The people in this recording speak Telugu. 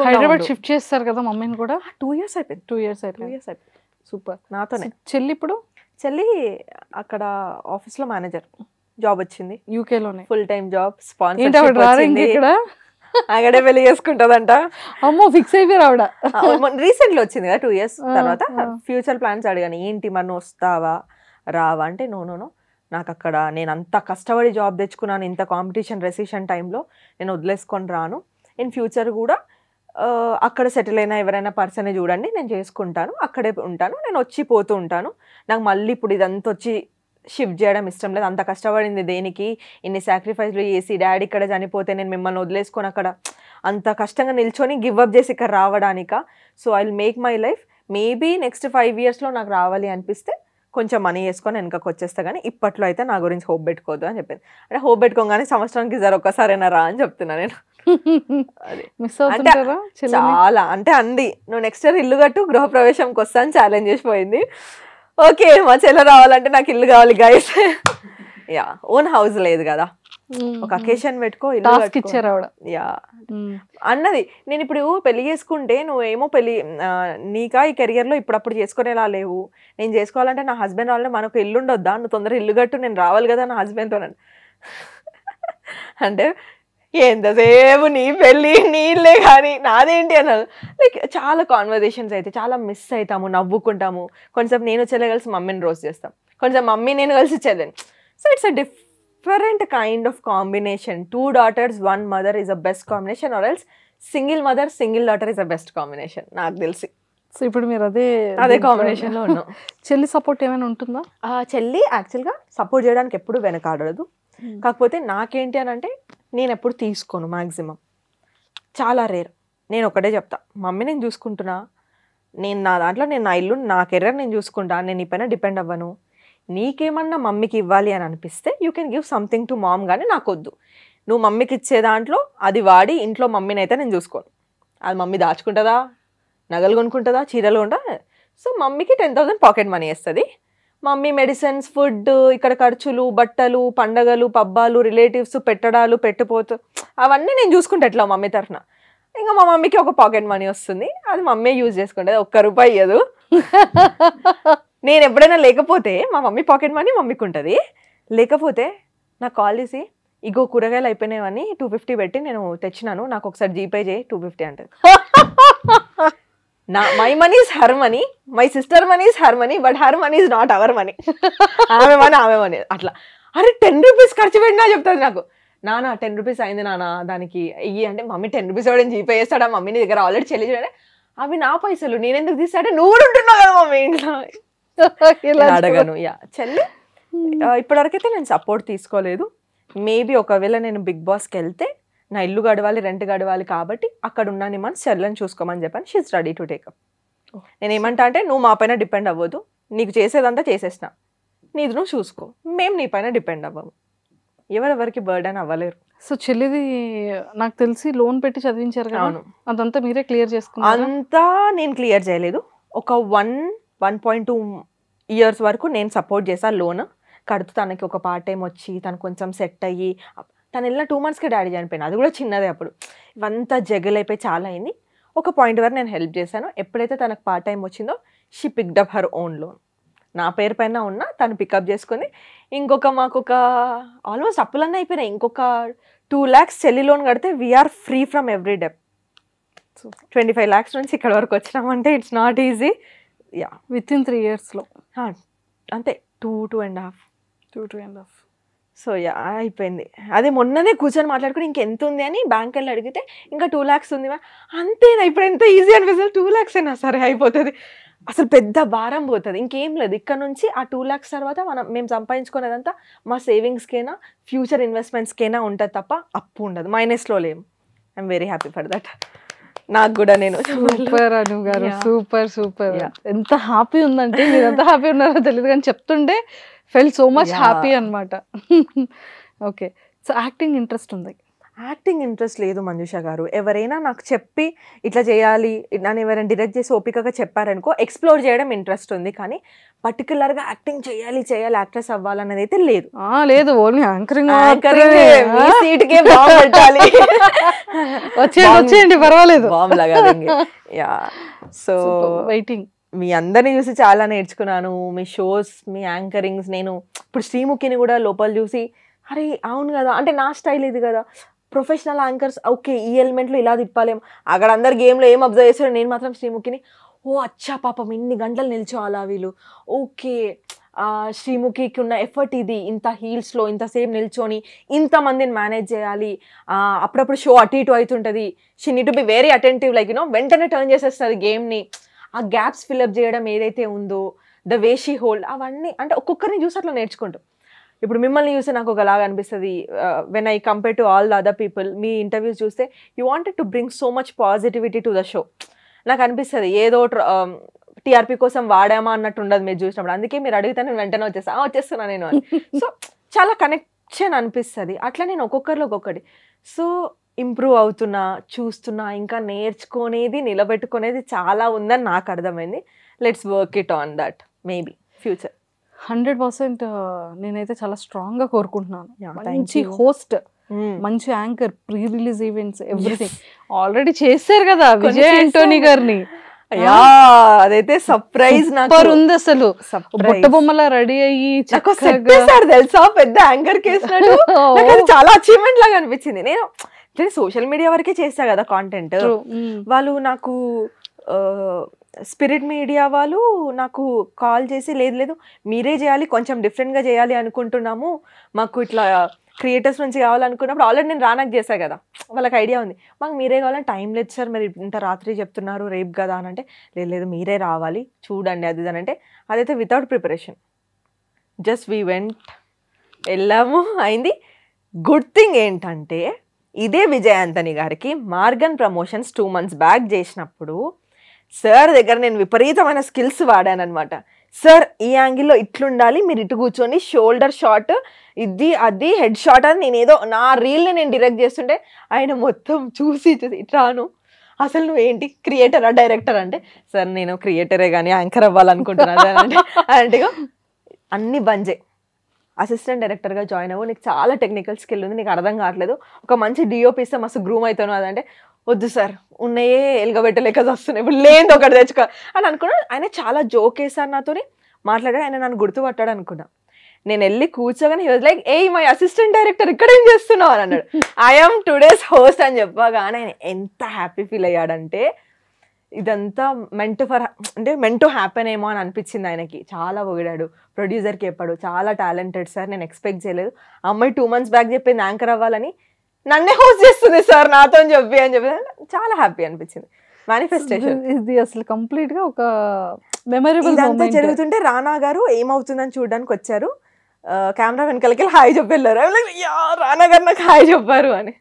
హైదరాబాద్ షిఫ్ట్ చేస్తారు కదా మమ్మీని కూడా? 2 years అయిపోయింది. 2 years అయిపోయింది. సూపర్. నాతోనే. చెల్లి ఇప్పుడు? చెల్లి అక్కడ ఆఫీస్లో మేనేజర్ జాబ్ వచ్చింది, యూకేలోనే ఫుల్ టైం జాబ్. స్పాన్సర్షిప్ వచ్చింది, ఇక్కడ అక్కడే పెళ్లి చేసుకుంటదంట. అమ్మో ఫిక్స్ అయిపోయారు ఆవిడ. రీసెంట్లీ వచ్చింది కదా 2 years తర్వాత. ఫ్యూచర్ ప్లాన్స్ అడిగాను, ఏంటి మరి నువ్వు వస్తావా రావా అంటే, నో నాకు అక్కడ నేను అంత కష్టపడి జాబ్ తెచ్చుకున్నాను, ఇంత కాంపిటీషన్ రెసిషన్ టైంలో నేను వదిలేసుకొని రాను. ఇన్ ఫ్యూచర్ కూడా అక్కడ సెటిల్ అయినా ఎవరైనా పర్సన్ చూడండి, నేను చేసుకుంటాను, అక్కడే ఉంటాను, నేను వచ్చి పోతూ ఉంటాను. నాకు మళ్ళీ ఇప్పుడు ఇదంతా వచ్చి షిఫ్ట్ చేయడం ఇష్టం లేదు. అంత కష్టపడింది దేనికి, ఇన్ని సాక్రిఫైస్లు చేసి డాడీ ఇక్కడ చనిపోతే నేను మిమ్మల్ని వదిలేసుకొని అక్కడ అంత కష్టంగా నిల్చొని గివ్ అప్ చేసి ఇక్కడ రావడానిక. So I will make my life. Maybe next 5 yearsలో నాకు రావాలి అనిపిస్తే కొంచెం మనీ వేసుకొని వెనకకి వచ్చేస్తా, కానీ ఇప్పట్లో అయితే నా గురించి హోప్ పెట్టుకోవద్దు అని చెప్పింది. అంటే హోప్ పెట్టుకోగానే సంవత్సరానికి ఒక్కసారైనా రా అని చెప్తున్నా నేను. చాలా అంటే అంది, నువ్వు నెక్స్ట్ ఇయర్ ఇల్లు కట్టు, గృహప్రవేశంకి వస్తాను ఛాలెంజ్ చేసిపోయింది. ఓకే మా చెల్లె రావాలంటే నాకు ఇల్లు కావాలి గైస్. యా, ఓన్ హౌస్ లేదు కదా, ఒక అకేషన్ పెట్టుకో, ఇల్లు ఇచ్చారు యా అన్నది. నేను ఇప్పుడు పెళ్లి చేసుకుంటే నువ్వేమో పెళ్లి నీకా ఈ కెరియర్లో ఇప్పుడప్పుడు చేసుకునేలా లేవు, నేను చేసుకోవాలంటే నా హస్బెండ్ వాళ్ళని మనకు ఇల్లు ఉండొద్దా, నువ్వు తొందరగా ఇల్లు కట్టు, నేను రావాలి కదా నా హస్బెండ్తో. అంటే ఎంతసేపు నీ పెళ్ళి నీళ్ళే కానీ నాదేంటి అన్నారు. లైక్ చాలా కాన్వర్జేషన్స్ అయితే చాలా మిస్ అవుతాము, నవ్వుకుంటాము. కొంచెం నేను చెల్లె కలిసి మమ్మీని రోస్ట్ చేస్తాం, కొంచెం మమ్మీ నేను కలిసి చెల్లెని. So it's a different kind of combination. 2 daughters 1 mother is a best combination, or else single mother single daughter is a best combination నాకు తెలిసి. సో ఇప్పుడు మీరు అదే కాంబినేషన్లో ఉన్నాం. చెల్లి సపోర్ట్ ఏమైనా ఉంటుందా? చెల్లి యాక్చువల్గా సపోర్ట్ చేయడానికి ఎప్పుడు వెనకాడదు. కాకపోతే నాకేంటి అని అంటే, నేను ఎప్పుడు తీసుకోను మ్యాక్సిమం, చాలా రేర్. నేను ఒకటే చెప్తా, మమ్మీ నేను చూసుకుంటున్నా, నేను నా దాంట్లో నేను నా ఇల్లు నా కెరీర్ నేను చూసుకుంటా, నేను నీ పైన డిపెండ్ అవ్వను. నీకేమన్నా మమ్మీకి ఇవ్వాలి అని అనిపిస్తే you can give something to mom, కానీ నాకు వద్దు. నువ్వు మమ్మీకి ఇచ్చే దాంట్లో అది వాడి ఇంట్లో మమ్మీని అయితే నేను చూసుకోను. అది మమ్మీ దాచుకుంటుందా, నగలు కొనుక్కుంటుందా, చీరలు కొంటుందా. సో మమ్మీకి 10,000 పాకెట్ మనీ వేస్తుంది. మమ్మీ మెడిసిన్స్, ఫుడ్, ఇక్కడ ఖర్చులు, బట్టలు, పండగలు, పబ్బాలు, రిలేటివ్స్, పెట్టడాలు, పెట్టిపోతూ అవన్నీ నేను చూసుకుంటా ఎట్లా మమ్మీ తరఫున. ఇంకా మా మమ్మీకి ఒక పాకెట్ మనీ వస్తుంది, అది మమ్మీ యూజ్ చేసుకుంటుంది, ₹1 ఇయ్యదు. నేను ఎప్పుడైనా లేకపోతే మా మమ్మీ పాకెట్ మనీ మమ్మీకి ఉంటుంది. లేకపోతే నాకు కాల్ చేసి, ఇగో కూరగాయలు అయిపోయినాయని 250 పెట్టి నేను తెచ్చినాను, నాకు ఒకసారి జీపే చేయి 250 అంటది. My money is her money, my sister money is her money, but her money is not our money. ఆమె మనీ అట్లా. అరే 10 రూపీస్ ఖర్చు పెట్టినా చెప్తుంది నాకు. నానా 10 రూపీస్ అయింది నాన్న దానికి ఇయ్యి అంటే, మమ్మీ 10 రూపీస్ ఎవడని జీపే చేస్తాడా, మమ్మీ నీ దగ్గర ఆల్రెడీ చెల్లించాడే, అవి నా పైసలు నేనెందుకు తీస్తాడే, నువ్వు కూడా ఉంటున్నావు కదా మమ్మీ ఇంట్లో. అడగను. యా చెల్లి ఇప్పటివరకైతే నేను సపోర్ట్ తీసుకోలేదు. మేబీ ఒకవేళ నేను బిగ్ బాస్కి వెళ్తే నా ఇల్లు గడవాలి, రెంట్ గడవాలి, కాబట్టి అక్కడ ఉన్నాను మంత్స్ చెల్లని చూసుకోమని చెప్పాను. She's ready to take up. నేను ఏమంటా అంటే, నువ్వు మా పైన డిపెండ్ అవ్వదు, నీకు చేసేదంతా చేసేసిన, నీది నువ్వు చూసుకో, మేము నీ పైన డిపెండ్ అవ్వము, ఎవరెవరికి బర్డెన్ అవ్వలేరు. సో చెల్లిది నాకు తెలిసి లోన్ పెట్టి చదివించారు కదా, అదంతా మీరే క్లియర్ చేసుకున్నారు? అంతా నేను క్లియర్ చేయలేదు. ఒక 1.2 years వరకు నేను సపోర్ట్ చేశాను, లోన్ కడుతూ. తనకి ఒక పార్ట్ టైం వచ్చి తను కొంచెం సెట్ అయ్యి, తను వెళ్ళిన 2 monthsకి డాడీ చనిపోయింది, అది కూడా చిన్నదే అప్పుడు. ఇవంతా జగలైపోయి చాలా అయింది. ఒక పాయింట్ వరకు నేను హెల్ప్ చేశాను. ఎప్పుడైతే తనకు పార్ట్ టైం వచ్చిందో she picked up her own loan. నా పేరు పైన ఉన్న తను పికప్ చేసుకుంది. మాకు ఒక ఆల్మోస్ట్ అప్పులన్నీ అయిపోయినాయి. ఇంకొక 2 lakhs చెల్లి లోన్ కడితే we're free from every debt. 25 lakhs నుంచి ఇక్కడ వరకు వచ్చినామంటే it's not easy. Yeah, within 3 yearsలో అంతే, 2.5. సో యా అయిపోయింది. అదే మొన్ననే కూర్చొని మాట్లాడుకుని ఇంకెంత ఉంది అని బ్యాంక్ వెళ్ళి అడిగితే ఇంకా 2 lakhs ఉంది. అంతేనా, ఇప్పుడు ఎంత ఈజీ అనిపిస్తుంది, 2 lakhs అయినా సరే అయిపోతుంది, అసలు పెద్ద భారం పోతుంది. ఇంకేం లేదు, ఇక్కడ నుంచి ఆ 2 lakhs తర్వాత మేము సంపాదించుకునేదంతా మా సేవింగ్స్కైనా ఫ్యూచర్ ఇన్వెస్ట్మెంట్స్కైనా ఉంటుంది తప్ప అప్పు ఉండదు, మైనస్లో లేము. I'm very happy for that. నాకు కూడా నేను సూపర్ అను గారు, సూపర్. ఎంత హ్యాపీ ఉందంటే, మీరు ఎంత హ్యాపీ ఉన్నారో తెలియదు కానీ చెప్తుంటే ఫెల్ సో మచ్ హ్యాపీ అనమాట. ఓకే, సో యాక్టింగ్ ఇంట్రెస్ట్ ఉంది? యాక్టింగ్ ఇంట్రెస్ట్ లేదు మంజుష గారు. ఎవరైనా నాకు చెప్పి ఇట్లా చేయాలి, నన్ను ఎవరైనా డైరెక్ట్ చేసి ఓపికగా చెప్పారనుకో ఎక్స్ప్లోర్ చేయడం ఇంట్రెస్ట్ ఉంది, కానీ పర్టికులర్గా యాక్టింగ్ చేయాలి యాక్ట్రెస్ అవ్వాలన్నది అయితే లేదు. లేదు, ఓన్లీ యాంకరింగ్. సీట్కే బాంబ్ పెట్టాలి, వచ్చేయండి పర్వాలేదు, బాంబ్ లాగా. Yeah, so waiting. మీ అందరిని చూసి చాలా నేర్చుకున్నాను, మీ షోస్, మీ యాంకరింగ్స్. నేను ఇప్పుడు శ్రీముఖిని కూడా లోపల చూసి అరే అవును కదా, అంటే నా స్టైల్ ఇది కదా, ప్రొఫెషనల్ యాంకర్స్ ఓకే ఈ ఎలిమెంట్లో ఇలా తిప్పాలేం, అక్కడ అందరు గేమ్లో ఏం అబ్జర్వ్ చేస్తారో నేను మాత్రం శ్రీముఖిని ఓ అచ్చా పాపం ఇన్ని గంటలు నిల్చోవాలా వీళ్ళు, ఓకే శ్రీముఖికి ఉన్న ఎఫర్ట్ ఇది, ఇంత హీల్స్లో ఇంతసేపు నిల్చొని ఇంతమందిని మేనేజ్ చేయాలి, అప్పుడప్పుడు షో అటు ఇటు అవుతుంటుంది, she need to be very attentive, like you know వెంటనే టర్న్ చేసేస్తుంది గేమ్ని, ఆ గ్యాప్స్ ఫిల్అప్ చేయడం ఏదైతే ఉందో, ద వే షీ హోల్డ్, అవన్నీ అంటే ఒక్కొక్కరిని చూసి అట్లా నేర్చుకుంటాం. ఇప్పుడు మిమ్మల్ని చూస్తే నాకు ఒకలాగా అనిపిస్తుంది, when I compare to all the other people. మీ ఇంటర్వ్యూస్ చూస్తే you wanted to bring so much positivity to the show. నాకు అనిపిస్తుంది ఏదో టీఆర్పీ కోసం వాడామా అన్నట్టు ఉండదు మీరు చూసినప్పుడు, అందుకే మీరు అడిగితే నేను వెంటనే వచ్చేస్తున్నా నేను అని. సో చాలా కనెక్షన్ అనిపిస్తుంది. అట్లా నేను ఒక్కొక్కరిలో ఒక్కొక్కటి సో ఇంప్రూవ్ అవుతున్నా, చూస్తున్నా, ఇంకా నేర్చుకునేది నిలబెట్టుకునేది చాలా ఉందని నాకు అర్థమైంది. Let's work it on that, maybe future. 100% నేనైతే చాలా స్ట్రాంగ్ గా కోరుకుంటున్నాను. మంచి హోస్ట్, మంచి anchor, pre release events, everything already చేశారు కదా విజయ్ ఆంటోనీ గారిని. అదైతే సర్ప్రైజ్ నాకు ఉంది అసలు, బుట్ట బొమ్మలా రెడీ అయ్యి తెలుసా పెద్ద యాంకర్ కేసినట్టు. చాలా అచీవ్మెంట్ లాగా అనిపించింది. నేను సోషల్ మీడియా వరకే చేసా కదా కాంటెంట్, వాళ్ళు నాకు స్పిరిట్ మీడియా వాళ్ళు నాకు కాల్ చేసి లేదు మీరే చేయాలి, కొంచెం డిఫరెంట్గా చేయాలి అనుకుంటున్నాము, మాకు ఇట్లా క్రియేటర్స్ నుంచి కావాలనుకున్నప్పుడు ఆల్రెడీ నేను రానాకు చేశాను కదా, వాళ్ళకి ఐడియా ఉంది, మాకు మీరే కావాలని టైం లేదు సార్, మరి ఇంత రాత్రి చెప్తున్నారు రేపు కదా అని అంటే లేదు మీరే రావాలి చూడండి అది అని అంటే, అదైతే without preparation just we went, వెళ్ళాము, అయింది. గుడ్ థింగ్ ఏంటంటే ఇదే విజయ్ ఆంటోనీ గారికి మార్గన్ ప్రమోషన్స్ 2 months బ్యాక్ చేసినప్పుడు సార్ దగ్గర నేను విపరీతమైన స్కిల్స్ వాడాను అనమాట. సార్ ఈ యాంగిల్లో ఇట్లుండాలి, మీరు ఇటు కూర్చొని షోల్డర్ షాట్ ఇది అది హెడ్ షాట్ అని నేను ఏదో నా రీల్ని నేను డైరెక్ట్ చేస్తుంటే ఆయన మొత్తం చూసి ఇట్లాను అసలు నువ్వేంటి క్రియేటరా డైరెక్టర్ అంటే, సార్ నేను క్రియేటరే కానీ యాంకర్ అవ్వాలనుకుంటున్నాను అంటే అన్ని బంజే, అసిస్టెంట్ డైరెక్టర్గా జాయిన్ అవ్వు, నీకు చాలా టెక్నికల్ స్కిల్ ఉంది, నీకు అర్థం కావట్లేదు, ఒక మంచి డిఓపి ఇస్తే మస్తు గ్రూమ్ అవుతాను అదంటే వద్దు సార్ ఉన్నాయే ఎలుగబెట్టలేక వస్తున్నాయి, ఇప్పుడు లేదు ఒకటి తెచ్చుకో అని అనుకున్నాను. ఆయన చాలా జోక్ వేసారు నాతోని మాట్లాడాడు, ఆయన నన్ను గుర్తుపట్టాడు అనుకున్నా. నేను వెళ్ళి కూర్చోగానే he was like eh my assistant director ఇక్కడ ఏం చేస్తున్నావు అని అన్నాడు. ఐఎమ్ టుడేస్ హోస్ట్ అని చెప్పగానే ఆయన ఎంత హ్యాపీ ఫీల్ అయ్యాడంటే ఇదంతా మెంట్ టు హ్యాపెన్ ఏమో అని అనిపించింది ఆయనకి. చాలా పొగిడాడు, ప్రొడ్యూసర్కి చెప్పాడు చాలా టాలెంటెడ్ సార్, నేను ఎక్స్పెక్ట్ చేయలేదు, అమ్మాయి 2 months బ్యాక్ చెప్పింది యాంకర్ అవ్వాలని, నన్నే హోస్ట్ చేస్తుంది సార్ నాతో అని చెప్పి చాలా హ్యాపీ అనిపించింది. మేనిఫెస్టేషన్ ఇది అసలు కంప్లీట్ గా ఒక మెమరబుల్ ఇదంతా జరుగుతుంటే రానా గారు ఏమవుతుందని చూడడానికి వచ్చారు, కెమెరా వెనకాలకి హాయ్ చెప్పి వెళ్ళారు. రానా గారు నాకు హాయ్ చెప్పారు అని.